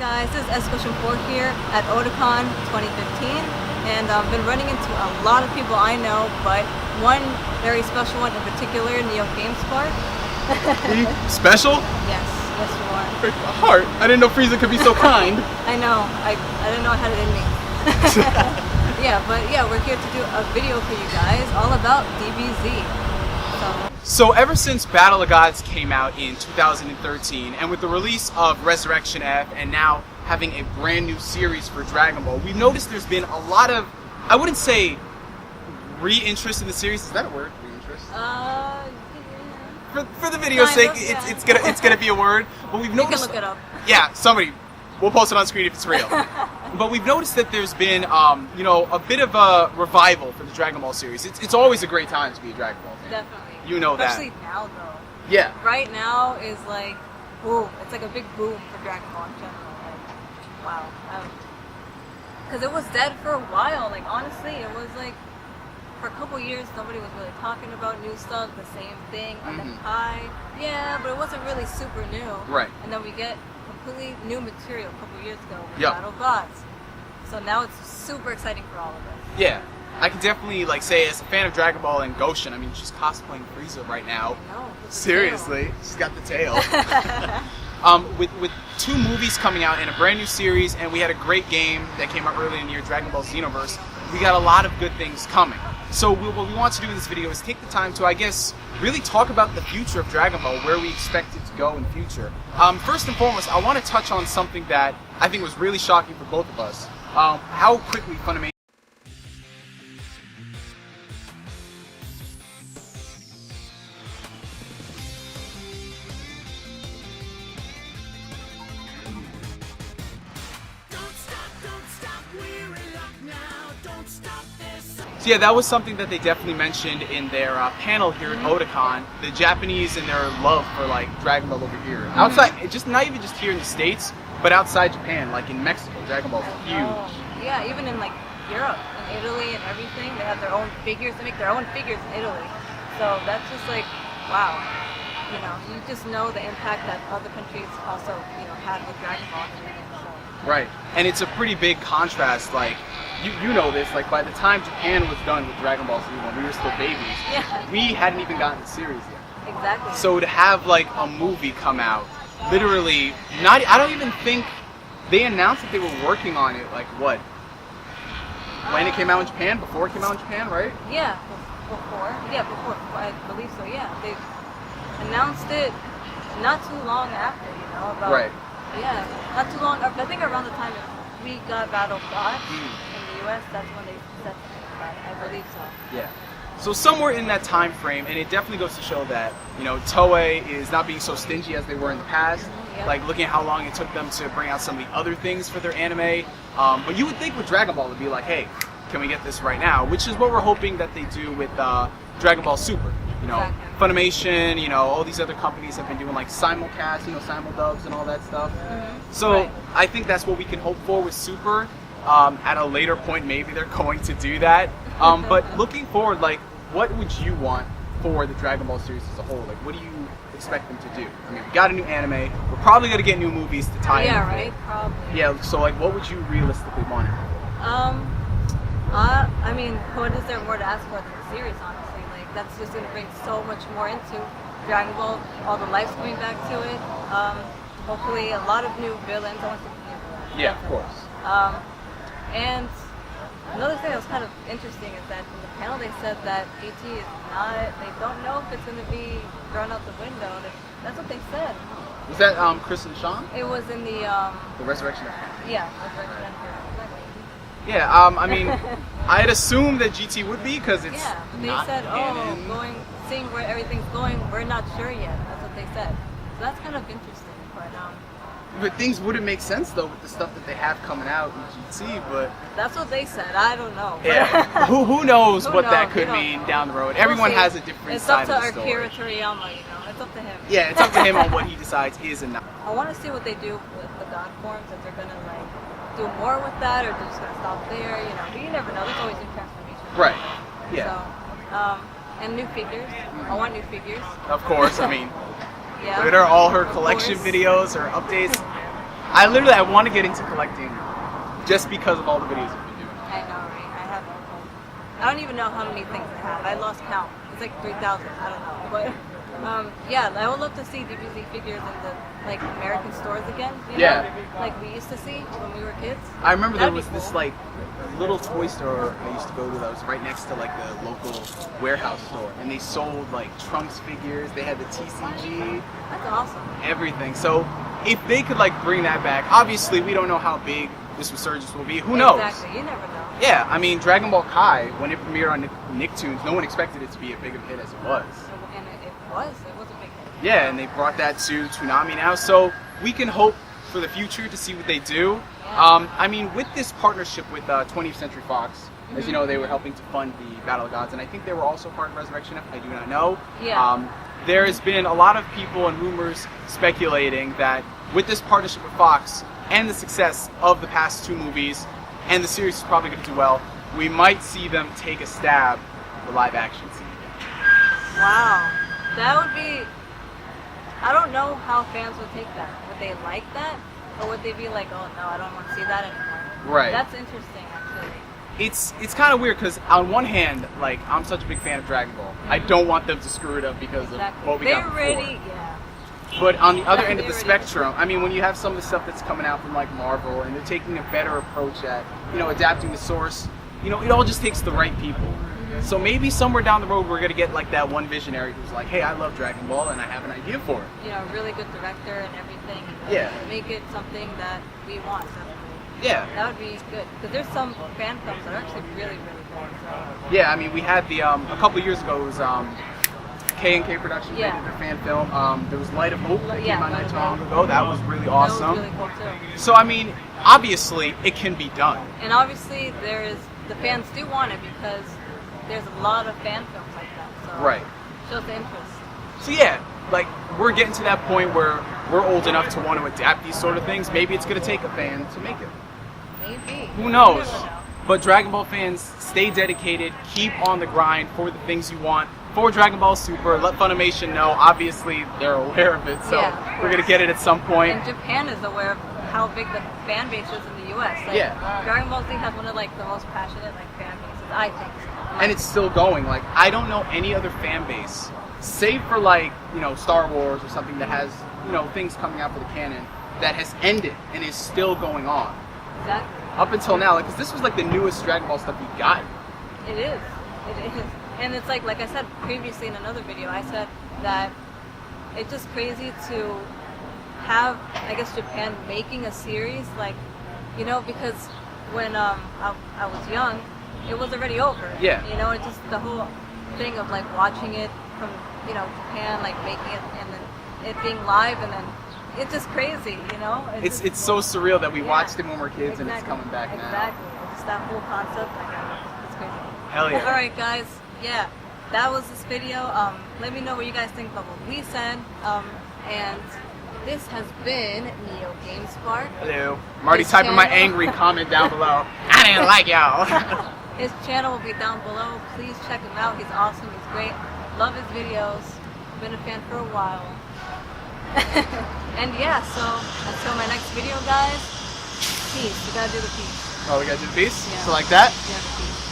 guys, this is S4 here at Otakon 2015, and I've been running into a lot of people I know, but one very special one in particular, NeoGameSpark. Special? Yes, yes you are. A heart. I didn't know Frieza could be so kind. I know. I didn't know I had it in me. Yeah, but yeah, we're here to do a video for you guys all about DBZ. So ever since Battle of Gods came out in 2013, and with the release of Resurrection F, and now having a brand new series for Dragon Ball, we've noticed there's been a lot of, I wouldn't say re-interest in the series. Is that a word? Re-interest? Yeah. For the video's sake, yeah. it's gonna be a word. But we've noticed. You can look it up. Yeah, somebody. We'll post it on screen if it's real. But we've noticed that there's been, a bit of a revival for the Dragon Ball series. It's always a great time to be a Dragon Ball fan. Definitely. You know that. Especially now, though. Yeah. Right now is like, boom. It's like a big boom for Dragon Ball in general. Like, wow. Because it was dead for a while. Like, honestly, it was like, for a couple years, nobody was really talking about new stuff. The same thing on the high. Yeah, but it wasn't really super new. Right. And then we get completely new material a couple years ago with Yep. Battle of Gods. So now it's super exciting for all of us. Yeah. I can definitely say as a fan of Dragon Ball and Goshen, I mean she's cosplaying Frieza right now. No, seriously, she's got the tail. With two movies coming out and a brand new series, and we had a great game that came out earlier in the year, Dragon Ball Xenoverse. We got a lot of good things coming. So what we want to do in this video is take the time to, I guess, really talk about the future of Dragon Ball, where we expect it to go in the future. First and foremost, I want to touch on something that I think was really shocking for both of us. How quickly Funimation. So yeah, that was something that they definitely mentioned in their panel here at Otakon. The Japanese and their love for Dragon Ball over here. Outside, not even just here in the States, but outside Japan, like in Mexico, Dragon Ball is huge. Yeah, even in Europe and Italy and everything, they have their own figures. They make their own figures in Italy. So that's just wow. You just know the impact that other countries also, had with Dragon Ball and everything. So. Right, and it's a pretty big contrast. You know this, by the time Japan was done with Dragon Ball Z when we were still babies, we hadn't even gotten the series yet. Exactly. So to have a movie come out, literally, I don't even think they announced that they were working on it, what? When it came out in Japan? Before it came out in Japan, right? Yeah, before. Yeah, before. I believe so, yeah. They announced it not too long after, about... Right. Yeah, not too long. I think around the time we got Battle of Gods in the US, that's when they said something about it. I believe so. Yeah. So somewhere in that time frame, and it definitely goes to show that, Toei is not being so stingy as they were in the past. Yep. Looking at how long it took them to bring out some of the other things for their anime. But you would think with Dragon Ball, it'd be hey, can we get this right now? Which is what we're hoping that they do with Dragon Ball Super. Exactly. Funimation, all these other companies have been doing simulcast, simuldubs and all that stuff. So I think that's what we can hope for with Super. At a later point, maybe they're going to do that. But looking forward, what would you want for the Dragon Ball series as a whole? What do you expect them to do? I mean, we got a new anime. We're probably going to get new movies to tie in. Yeah, right? Probably. Yeah, so what would you realistically want? I mean, what is there more to ask for than the series, honestly? That's just going to bring so much more into Dragon Ball, all the lives coming back to it. Hopefully a lot of new villains. I want to see new villains. Yeah, of course. And another thing that was kind of interesting is that in the panel they said that GT is not, they don't know if it's going to be thrown out the window. That's what they said. Was that Chris and Sean? It was in the Resurrection. Yeah, Resurrection. Yeah, I mean, I'd assume that GT would be because it's they not said, canon. seeing where everything's going, we're not sure yet. That's what they said. So that's kind of interesting. But things wouldn't make sense though with the stuff that they have coming out in GT. But that's what they said. I don't know. Yeah, who knows what that could mean down the road? Everyone has a different side of the story. It's up to Akira Toriyama, It's up to him. Yeah, it's up to him on what he decides is and not. I want to see what they do with the God forms. If they're gonna do more with that, or they're just gonna stop there. But you never know. There's always new transformations. Right. Yeah. So, and new figures. I want new figures. Of course. I mean, yeah. look at all her collection videos or updates. I want to get into collecting just because of all the videos we've been doing. I know, right? I don't even know how many things I have. I lost count. It's like 3,000. I don't know. But yeah, I would love to see DBZ figures in the like American stores again. You know? Like we used to see when we were kids. I remember That'd there was be cool. this like little toy store I used to go to that was right next to like the local warehouse store, and they sold like Trunks figures. They had the TCG, That's awesome. everything. So if they could like bring that back, obviously we don't know how big this resurgence will be. Who knows? Exactly. You never know. Yeah, I mean Dragon Ball Kai, when it premiered on Nicktoons, no one expected it to be a big of a hit as it was. And it was a big hit. Yeah, and they brought that to Toonami now, so we can hope for the future to see what they do. I mean, with this partnership with 20th Century Fox, as you know, they were helping to fund the Battle of Gods, and I think they were also part of Resurrection F, I do not know. Yeah. There has been a lot of people and rumors speculating that with this partnership with Fox and the success of the past two movies, and the series is probably going to do well, we might see them take a stab at the live action scene. Wow. That would be... I don't know how fans would take that. Would they like that? Or would they be like, oh no, I don't want to see that anymore? Right. That's interesting, actually. It's kind of weird because on one hand, like, I'm such a big fan of Dragon Ball. I don't want them to screw it up because of what we got before. Yeah. But on the other end of the They already- spectrum, I mean, when you have some of the stuff that's coming out from like Marvel and they're taking a better approach at, you know, adapting the source, you know, it all just takes the right people. So maybe somewhere down the road we're gonna get like that one visionary who's like, hey, I love Dragon Ball and I have an idea for it. You know, really good director and everything. And Yeah. Make it something that we want. Definitely. Yeah. That would be good. Because there's some fan films that are actually really, really good. So. Yeah, I mean, we had the a couple years ago it was K&K Productions Yeah. made their fan film. There was Light of Hope that Yeah, came out Light not of too long Hope. ago. That was really awesome. That was really cool too. So I mean, obviously it can be done. And obviously the fans do want it because there's a lot of fan films like that. So Right. shows the interest. So yeah, like we're getting to that point where we're old enough to want to adapt these sort of things. Maybe it's gonna take a fan to make it. Maybe. Who knows? You never know. But Dragon Ball fans, stay dedicated, keep on the grind for the things you want. For Dragon Ball Super, let Funimation know. Obviously, they're aware of it, so Yeah, of we're gonna course. get it at some point. And Japan is aware of how big the fan base is in the U.S. Like, Yeah. Dragon Ball Z has one of like the most passionate like fan bases, I think. And it's still going. Like, I don't know any other fan base, save for like, you know, Star Wars or something that has, you know, things coming out for the canon, that has ended and is still going on. Exactly. Up until now, like, 'cause this was like the newest Dragon Ball stuff we got. It is. It is. And it's like I said previously in another video, I said that it's just crazy to have, I guess, Japan making a series, like, you know, because when I was young, it was already over. Yeah. You know, it's just the whole thing of like watching it from, you know, Japan, like making it and then it being live and then it's just crazy, you know? It's so surreal that we Yeah. watched it when we were kids and it's Exactly. coming back now. Exactly. Just that whole concept, like, it's crazy. Hell yeah. Alright guys, yeah, that was this video. Let me know what you guys think about what we said. And this has been NeoGameSpark. Hello. I'm already This typing my channel- angry comment down below. I didn't like y'all. His channel will be down below. Please check him out. He's awesome. He's great. Love his videos. Been a fan for a while. And yeah, so until my next video, guys. Peace. You gotta do the peace. Oh, we gotta do the piece? Yeah. So like that? Yeah, the peace.